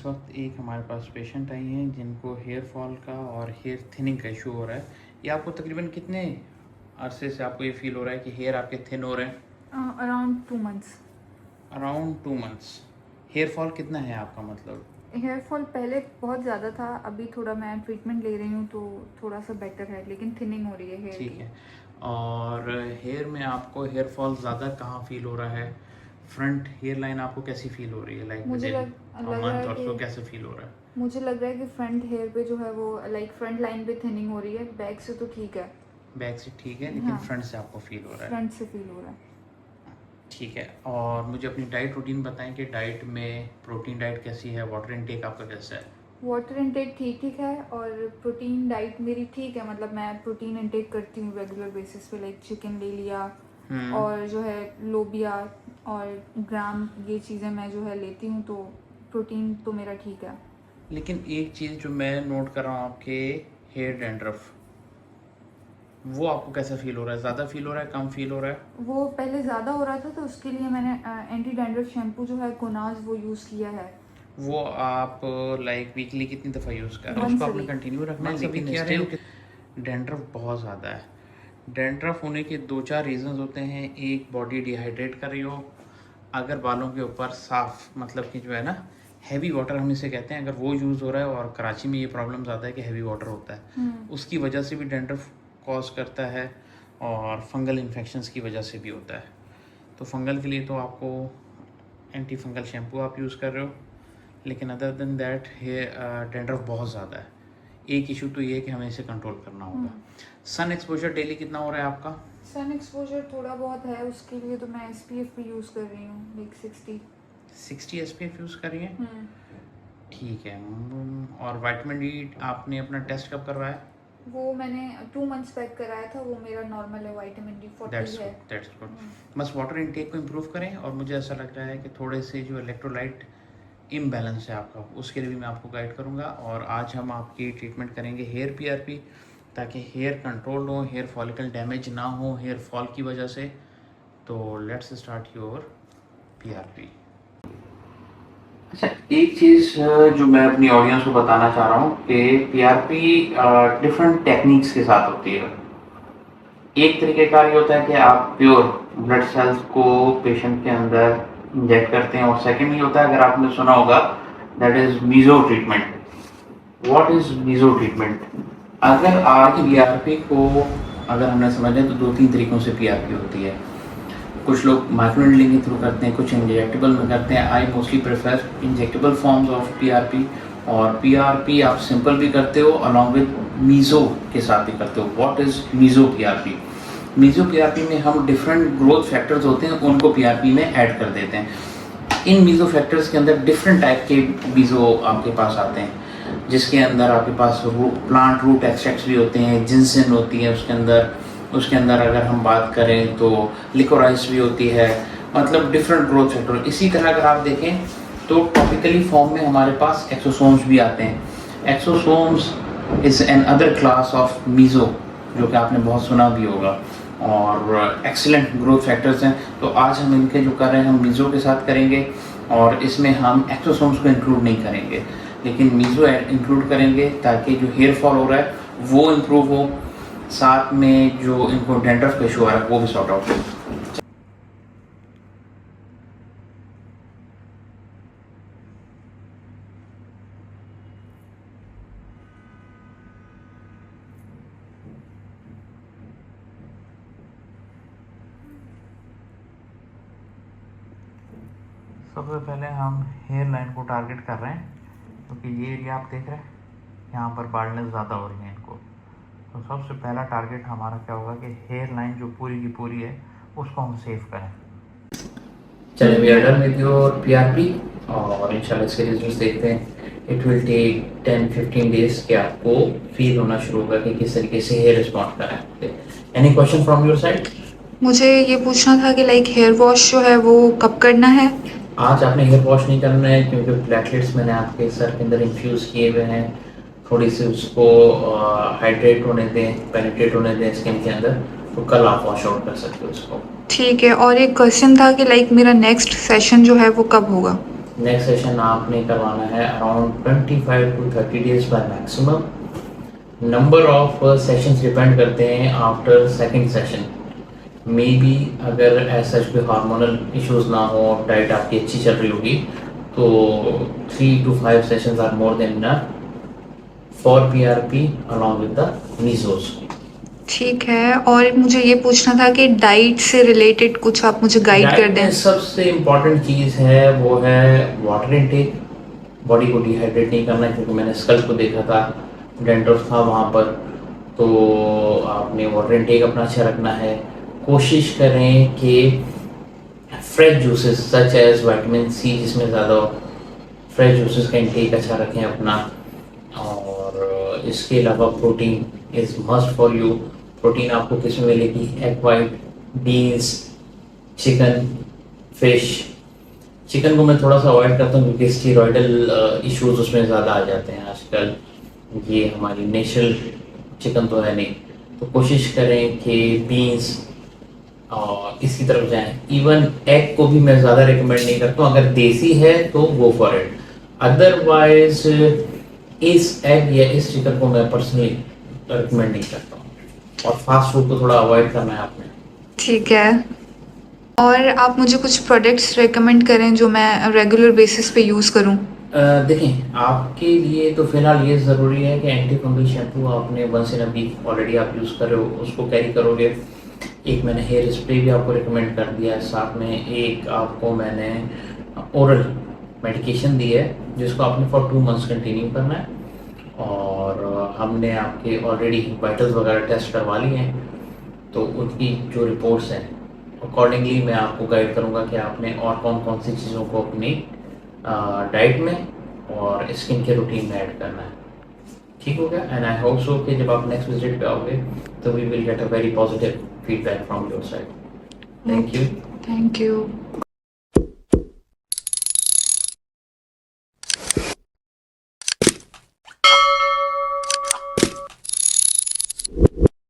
इस वक्त एक हमारे पास पेशेंट आई हैं जिनको हेयर फॉल का और हेयर थिनिंग का इशू हो रहा है। ये आपको तकरीबन कितने अरसे से आपको ये फील हो रहा है कि हेयर आपके थिन हो रहे हैं? Around 2 months. Around 2 months. Hair fall कितना है आपका, मतलब? हेयर फॉल पहले बहुत ज़्यादा था, अभी थोड़ा मैं ट्रीटमेंट ले रही हूँ तो थोड़ा सा बेटर है, लेकिन थिनिंग हो रही है हेयर ठीक की। है। और हेयर में आपको हेयर फॉल ज़्यादा कहाँ फील हो रहा है? फ्रंट हेयर लाइन आपको कैसी फील हो रही है, लाइक मुझे विद इन लग अ लग रहा मंथ है और सो कि कैसे फील हो रहा है? मुझे लग रहा है कि फ्रंट हेयर पे जो है वो लाइक फ्रंट लाइन पे थिनिंग हो रही है, बैक से तो ठीक है। बैक से ठीक है, लेकिन हाँ, फ्रंट से आपको फील हो रहा है। फ्रंट से फील हो रहा है। ठीक है। और मुझे अपनी डाइट रूटीन बताएं कि डाइट में प्रोटीन डाइट कैसी है, वाटर इनटेक आपका कैसा है? वाटर इनटेक ठीक ठीक है, और प्रोटीन डाइट मेरी ठीक है, मतलब मैं प्रोटीन इनटेक करती हूँ रेगुलर बेसिस पे, लाइक चिकन ले लिया और जो है लोबिया और ग्राम, ये चीज़ें मैं जो है लेती हूँ, तो प्रोटीन तो मेरा ठीक है। लेकिन एक चीज़ जो मैं नोट कर रहा हूँ, आपके हेयर डैंड्रफ, वो आपको कैसा फील हो रहा है? ज़्यादा फील हो रहा है, कम फील हो रहा है? वो पहले ज़्यादा हो रहा था, तो उसके लिए मैंने एंटी डैंड्रफ शैम्पू जो है कोनाज वो यूज़ किया है। वो आप लाइक वीकली कितनी दफ़ा यूज़ कर रहे हैं? वंस उसको अ आपने वीक। कंटिन्यू रखना है, वंस अ लेकिन वीक स्टिल डैंड्रफ बहुत ज़्यादा है। डैंड्रफ होने के 2-4 रीज़न्स होते हैं। एक, बॉडी डिहाइड्रेट कर रही हो, अगर बालों के ऊपर साफ़, मतलब कि जो है ना हैवी वाटर हम इसे कहते हैं, अगर वो यूज़ हो रहा है, और कराची में ये प्रॉब्लम ज़्यादा है कि हैवी वाटर होता है, उसकी वजह से भी डैंड्रफ कॉज करता है, और फंगल इन्फेक्शंस की वजह से भी होता है। तो फंगल के लिए तो आपको एंटी फंगल शैम्पू आप यूज़ कर रहे हो, लेकिन other than that hair dandruff बहुत ज़्यादा है। एक इशू तो ये है कि हमें इसे कंट्रोल करना होगा। सन एक्सपोजर डेली कितना हो रहा है आपका? सन एक्सपोजर थोड़ा बहुत है, उसके लिए तो मैं SPF भी यूज़ कर रही हूँ, लाइक 60 SPF यूज़ कर रही हैं? 60। ठीक है। और विटामिन डी आपने अपना टेस्ट कब करवाया है? वो मैंने 2 मंथ्स बैक कराया था, वो मेरा नॉर्मल है, विटामिन D 40 है। That's good. बस वाटर इनटेक को इम्प्रूव करें, और मुझे ऐसा लग रहा है कि थोड़े से जो इलेक्ट्रोलाइट इम्बैलेंस है आपका, उसके लिए भी मैं आपको गाइड करूँगा। और आज हम आपकी ट्रीटमेंट करेंगे हेयर PRP, ताकि हेयर कंट्रोल हो, हेयर फॉलिकल डैमेज ना हो हेयर फॉल की वजह से। तो लेट्स स्टार्ट योर PRP। अच्छा, एक चीज़ जो मैं अपनी ऑडियंस को बताना चाह रहा हूँ कि PRP डिफरेंट टेक्निक्स के साथ होती है। एक तरीके का ये होता है कि आप प्योर ब्लड सेल्स को पेशेंट के अंदर इंजेक्ट करते हैं, और सेकंड ये होता है, अगर आपने सुना होगा, that is meso treatment. What is meso treatment? अगर आप PRP को अगर हमने समझें तो 2-3 तरीकों से PRP होती है। कुछ लोग माइक्रोनेडलिंग के थ्रू करते हैं, कुछ इंजेक्टेबल में करते हैं। I mostly prefer injectable forms of PRP। और PRP आप सिंपल भी करते हो, अलॉन्ग विद मीजो के साथ भी करते हो। What is meso PRP? Meso PRP में हम डिफरेंट ग्रोथ फैक्टर्स होते हैं, उनको PRP में ऐड कर देते हैं। इन मीजो फैक्टर्स के अंदर डिफरेंट टाइप के मीजो आपके पास आते हैं, जिसके अंदर आपके पास प्लांट रूट एक्सट्रैक्ट्स भी होते हैं, जिनसिन होती है उसके अंदर अगर हम बात करें तो लिकोराइस भी होती है, मतलब डिफरेंट ग्रोथ फैक्टर। इसी तरह अगर आप देखें तो टॉपिकली फॉर्म में हमारे पास एक्सोसोम्स भी आते हैं। Exosomes is an other class of meso, जो कि आपने बहुत सुना भी होगा, और एक्सीलेंट ग्रोथ फैक्टर्स हैं। तो आज हम इनके जो कर रहे हैं, हम मीजो के साथ करेंगे, और इसमें हम एक्सोसोम्स को इंक्लूड नहीं करेंगे, लेकिन मीजो इंक्लूड करेंगे, ताकि जो हेयर फॉल हो रहा है वो इम्प्रूव हो, साथ में जो इनको डैंड्रफ का इशू आ रहा है वो भी सॉर्ट आउट हो। सबसे पहले हम हेयर लाइन को टारगेट कर रहे हैं, क्योंकि ये एरिया आप देख रहे हैं, यहाँ पर बाल्डनेस ज़्यादा हो रही है इनको। तो सबसे पहला टारगेट हमारा क्या होगा कि हेयर लाइन जो पूरी की पूरी है उसको हम सेव करें। चलिए, we are done with your PRP, और इंशाल्लाह इसके रिजल्ट्स देखते हैं। इट विल टेक 10-15 डेज के आपको फील होना शुरू होगा कि किस तरीके से हेयर रिस्पॉन्ड कर रहा है। Any question from your side? मुझे ये पूछना था कि लाइक हेयर वॉश जो है वो कब करना है? आज आपने हेयर वॉश नहीं करना है, क्योंकि प्लेटलेट्स मैंने आपके सर के अंदर इन्फ्यूज़ किए हुए हैं। थोड़ी सी उसको हाइड्रेट होने दें, पेनिट्रेट होने दें स्किन के अंदर, तो कल आप वॉश आउट कर सकते हो उसको। ठीक है, और एक क्वेश्चन था कि लाइक मेरा नेक्स्ट सेशन जो है वो कब होगा? नेक्स्ट सेशन आपने करवाना है around 25 to 30 days by maximum. Number of sessions depend करते हैं after second session. May be अगर ऐसा कोई हार्मोनल इश्यूज ना हो, डाइट आपकी अच्छी चल रही होगी, तो 3 to 5 sessions are more than enough for PRP along with the मीजोस। ठीक है, और मुझे ये पूछना था कि डाइट से रिलेटेड कुछ आप मुझे गाइड कर डाइट दें। में सबसे इम्पॉर्टेंट चीज़ है वो है वाटर इनटेक। बॉडी को डिहाइड्रेट नहीं करना, क्योंकि मैंने स्कल को देखा था, डेंड्रफ था वहाँ पर। तो आपने वाटर इनटेक अपना अच्छा रखना है। कोशिश करें कि fresh juices such as vitamin C जिसमें ज़्यादा हो, फ्रेश जूसेस का इनटेक अच्छा रखें अपना। और इसके अलावा protein is must for you. Protein आपको किस में मिलेगी? Egg white, beans, chicken, fish. Chicken को मैं थोड़ा सा अवॉइड करता हूँ क्योंकि स्टीरॉयडल इश्यूज उसमें ज़्यादा आ जाते हैं आजकल। ये हमारी नेचुरल चिकन तो है नहीं, तो कोशिश करें कि बीन्स और इसकी तरफ जाएं। इवन एग को भी मैं ज़्यादा रिकमेंड नहीं करता हूँ, अगर देसी है तो गो फॉर इट। अदरवाइज इस एग या इस चिकन को मैं पर्सनली रिकमेंड नहीं करता हूँ। और फास्ट फूड को थोड़ा अवॉइड करना है आपने। ठीक है, और आप मुझे कुछ प्रोडक्ट्स रेकमेंड करें जो मैं रेगुलर बेसिस पे यूज़ करूं। देखें, आपके लिए तो फिलहाल ये ज़रूरी है कि एंटी फंगल शैम्पू आपने once in a week already आप यूज़ कर रहे हो, उसको कैरी करोगे। एक मैंने हेयर स्प्रे भी आपको रिकमेंड कर दिया है, साथ में एक आपको मैंने ओरल मेडिकेशन दी है जिसको आपने फॉर 2 months कंटिन्यू करना है। और हमने आपके ऑलरेडी वाइटल्स वगैरह टेस्ट करवा लिए हैं, तो उनकी जो रिपोर्ट्स हैं अकॉर्डिंगली मैं आपको गाइड करूँगा कि आपने और कौन कौन सी चीज़ों को अपनी डाइट में और स्किन के रूटीन में ऐड करना है। ठीक हो गया? एंड आई होप सो कि जब आप नेक्स्ट विजिट पे आओगे तो we will get a very positive feedback from your side. Thank you. Thank you.